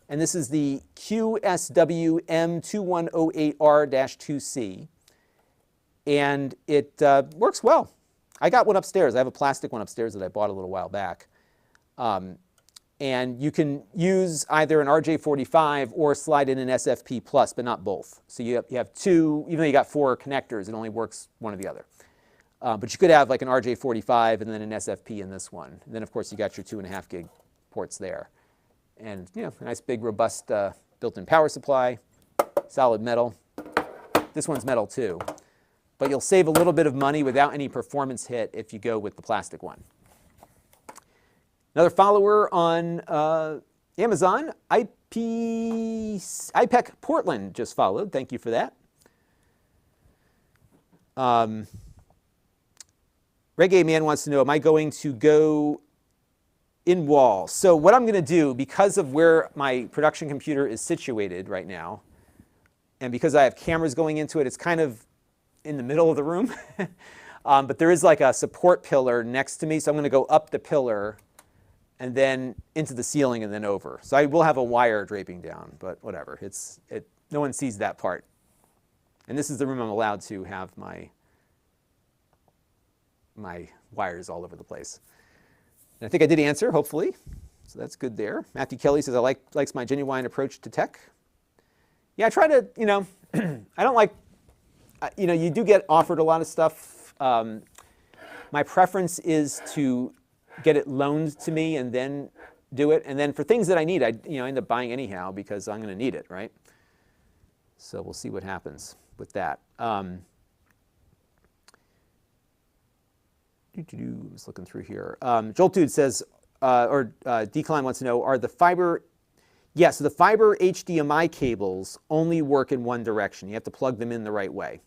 And this is the QSW M2108R-2C. And it works well. I got one upstairs. I have a plastic one upstairs that I bought a little while back. And you can use either an RJ45 or slide in an SFP+, but not both. So you have 2, even though you got 4 connectors, it only works one or the other. But you could have like an RJ45 and then an SFP in this one. And then, of course, you got your 2.5 gig ports there. And, a nice big robust built-in power supply, solid metal. This one's metal too. But you'll save a little bit of money without any performance hit if you go with the plastic one. Another follower on Amazon, IPEC Portland just followed. Thank you for that. Reggae Man wants to know, am I going to go in wall? So what I'm going to do, because of where my production computer is situated right now, and because I have cameras going into it, it's kind of in the middle of the room. But there is like a support pillar next to me, so I'm going to go up the pillar and then into the ceiling and then over. So I will have a wire draping down, but whatever. No one sees that part. And this is the room I'm allowed to have my wires all over the place. And I think I did answer, hopefully. So that's good there. Matthew Kelly says, likes my genuine approach to tech. Yeah, I try to, I don't like, you do get offered a lot of stuff. My preference is to get it loaned to me and then do it. And then for things that I need, I end up buying anyhow because I'm going to need it, right? So we'll see what happens with that. Just looking through here. Jolt Dude says, Decline wants to know, are the fiber, so the fiber HDMI cables only work in one direction. You have to plug them in the right way.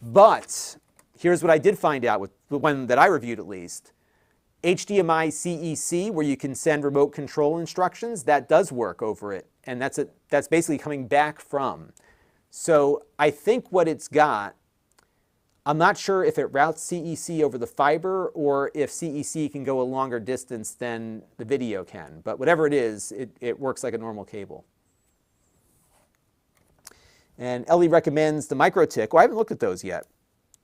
But here's what I did find out with the one that I reviewed at least. HDMI CEC, where you can send remote control instructions, that does work over it. And that's basically coming back from. So I think what it's got, I'm not sure if it routes CEC over the fiber or if CEC can go a longer distance than the video can. But whatever it is, it works like a normal cable. And Ellie recommends the MikroTik. Well, I haven't looked at those yet.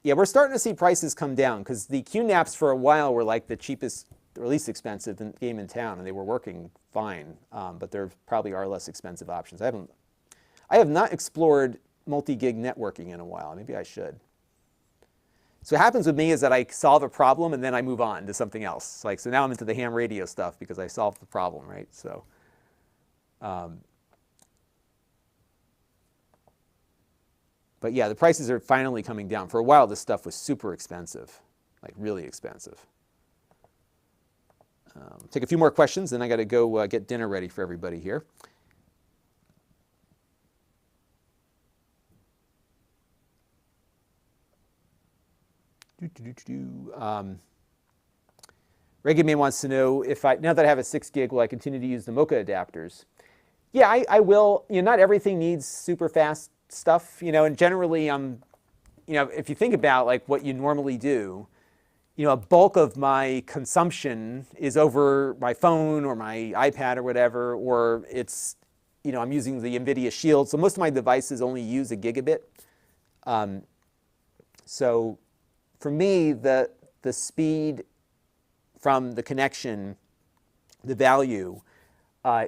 Yeah, we're starting to see prices come down because the QNAPs for a while were like the cheapest or least expensive game in town, and they were working fine. But there probably are less expensive options. I have not explored multi-gig networking in a while. Maybe I should. So what happens with me is that I solve a problem and then I move on to something else. So now I'm into the ham radio stuff because I solved the problem, right? So, but yeah, the prices are finally coming down. For a while, this stuff was super expensive, like really expensive. Take a few more questions, then I got to go get dinner ready for everybody here. Reggae Man wants to know if now that I have a 6 gig, will I continue to use the Mocha adapters? Yeah, I will. Not everything needs super fast stuff, and generally if you think about like what you normally do, a bulk of my consumption is over my phone or my iPad or whatever, or it's, I'm using the NVIDIA Shield. So most of my devices only use a gigabit. So for me, the speed from the connection, the value,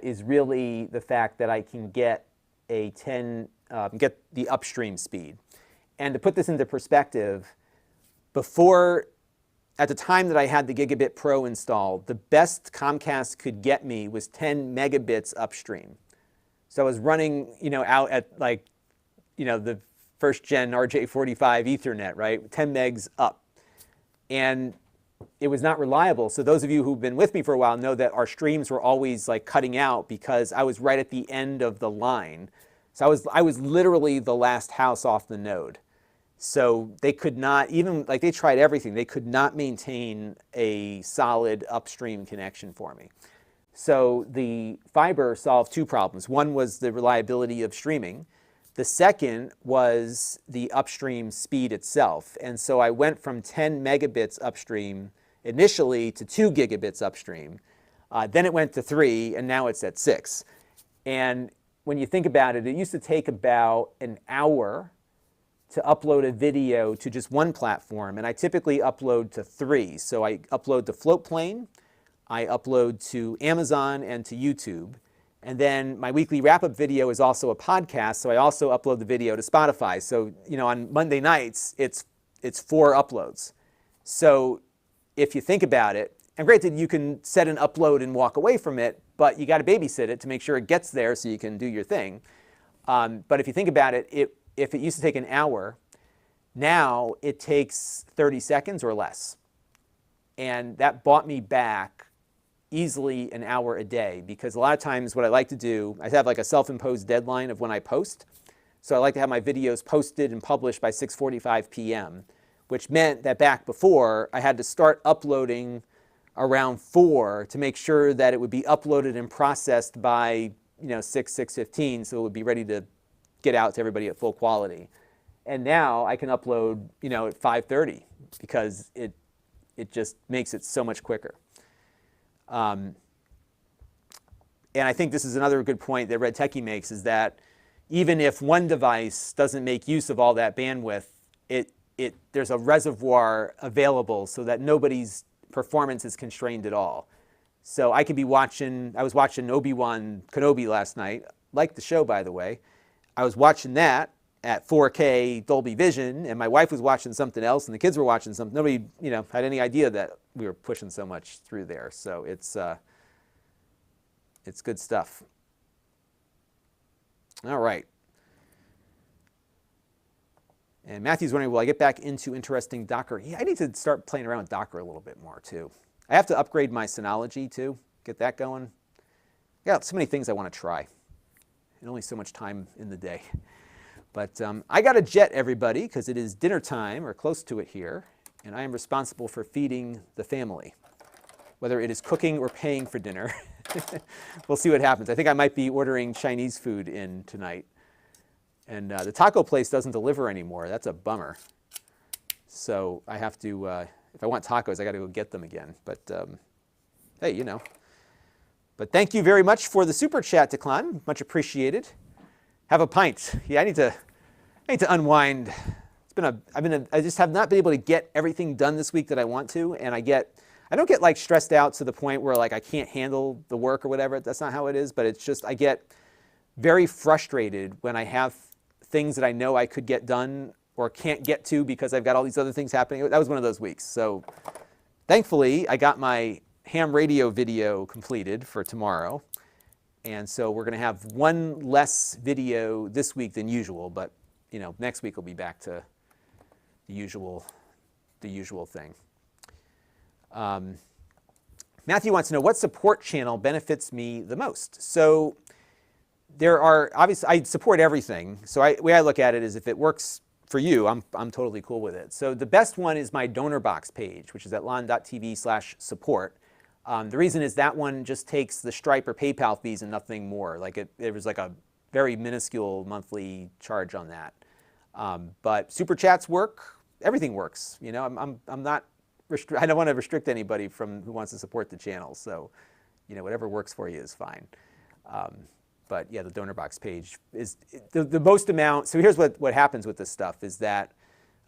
is really the fact that I can get get the upstream speed. And to put this into perspective, at the time that I had the Gigabit Pro installed, the best Comcast could get me was 10 megabits upstream. So I was running, out at the first gen RJ45 Ethernet, right? 10 megs up. And it was not reliable. So those of you who've been with me for a while know that our streams were always cutting out because I was right at the end of the line. So I was literally the last house off the node. So they could not, even they tried everything, they could not maintain a solid upstream connection for me. So the fiber solved 2 problems. One was the reliability of streaming. The second was the upstream speed itself. And so I went from 10 megabits upstream initially to 2 gigabits upstream. Then it went to 3, and now it's at 6. And when you think about it, it used to take about an hour to upload a video to just one platform, and I typically upload to 3. So I upload to Floatplane, I upload to Amazon and to YouTube, and then my weekly wrap-up video is also a podcast, so I also upload the video to Spotify. So on Monday nights, it's 4 uploads. So if you think about it, and granted, you can set an upload and walk away from it, but you got to babysit it to make sure it gets there so you can do your thing. But if you think about it, if it used to take an hour, now it takes 30 seconds or less. And that bought me back easily an hour a day, because a lot of times what I like to do, I have like a self-imposed deadline of when I post. So I like to have my videos posted and published by 6:45 p.m., which meant that back before I had to start uploading around 4 to make sure that it would be uploaded and processed by 6:15, so it would be ready to get out to everybody at full quality. And now I can upload at 5:30 because it just makes it so much quicker. And I think this is another good point that Red Techie makes, is that even if one device doesn't make use of all that bandwidth, there's a reservoir available so that nobody's performance is constrained at all. So I was watching Obi-Wan Kenobi last night, liked the show, by the way. I was watching that at 4K Dolby Vision, and my wife was watching something else, and the kids were watching something. Nobody, had any idea that we were pushing so much through there. So it's good stuff. All right. And Matthew's wondering, will I get back into interesting Docker? Yeah, I need to start playing around with Docker a little bit more too. I have to upgrade my Synology too, get that going. I got so many things I want to try, and only so much time in the day. But I got to jet, everybody, because it is dinner time, or close to it here, and I am responsible for feeding the family, whether it is cooking or paying for dinner. We'll see what happens. I think I might be ordering Chinese food in tonight. And the taco place doesn't deliver anymore. That's a bummer. So I have to, if I want tacos, I got to go get them again. But hey, But thank you very much for the super chat, Declan. Much appreciated. Have a pint. Yeah, I need to unwind. I just have not been able to get everything done this week that I want to, and I don't get like stressed out to the point where like I can't handle the work or whatever. That's not how it is, but it's just I get very frustrated when I have things that I know I could get done or can't get to because I've got all these other things happening. That was one of those weeks. So thankfully, I got my ham radio video completed for tomorrow. And so we're going to have one less video this week than usual, but next week we'll be back to the usual thing. Matthew wants to know, what support channel benefits me the most? So there are, obviously, I support everything. So the way I look at it is if it works for you, I'm totally cool with it. So the best one is my donor box page, which is at Lon.TV/support. The reason is that one just takes the Stripe or PayPal fees and nothing more. Like it was like a very minuscule monthly charge on that. But super chats work. Everything works. I'm not. I don't want to restrict anybody from who wants to support the channel. So, whatever works for you is fine. But yeah, the donor box page is the most amount. So here's what happens with this stuff is that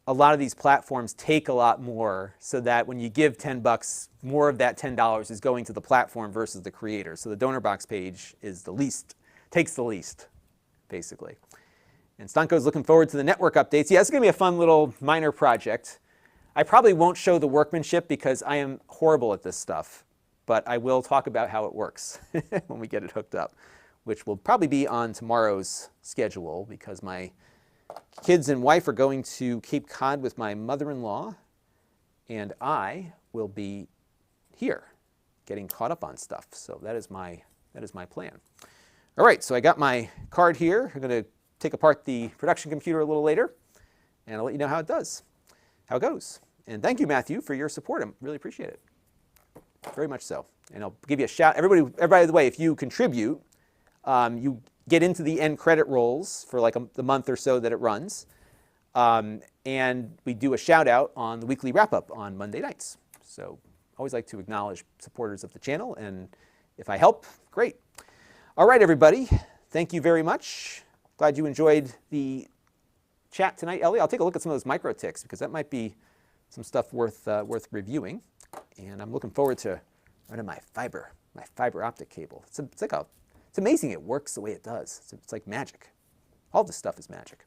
a lot of these platforms take a lot more, so that when you give $10, more of that $10 is going to the platform versus the creator. So the donor box page is takes the least, basically. And Stanko's looking forward to the network updates. Yeah, it's going to be a fun little minor project. I probably won't show the workmanship because I am horrible at this stuff, but I will talk about how it works when we get it hooked up, which will probably be on tomorrow's schedule because my kids and wife are going to Cape Cod with my mother-in-law, and I will be here getting caught up on stuff. So that is my plan. All right, so I got my card here. I'm going to take apart the production computer a little later, and I'll let you know how it goes. And thank you, Matthew, for your support. I really appreciate it. Very much so. And I'll give you a shout. Everybody, by the way, if you contribute, you get into the end credit rolls for like the month or so that it runs. And we do a shout out on the weekly wrap up on Monday nights. So always like to acknowledge supporters of the channel. And if I help, great. All right, everybody. Thank you very much. Glad you enjoyed the chat tonight, Ellie. I'll take a look at some of those micro ticks because that might be some stuff worth reviewing. And I'm looking forward to running my fiber optic cable. It's amazing it works the way it does. It's like magic. All this stuff is magic.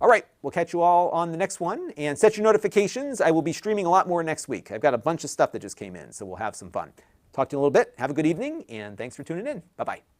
All right, we'll catch you all on the next one. And set your notifications. I will be streaming a lot more next week. I've got a bunch of stuff that just came in, so we'll have some fun. Talk to you in a little bit. Have a good evening, and thanks for tuning in. Bye-bye.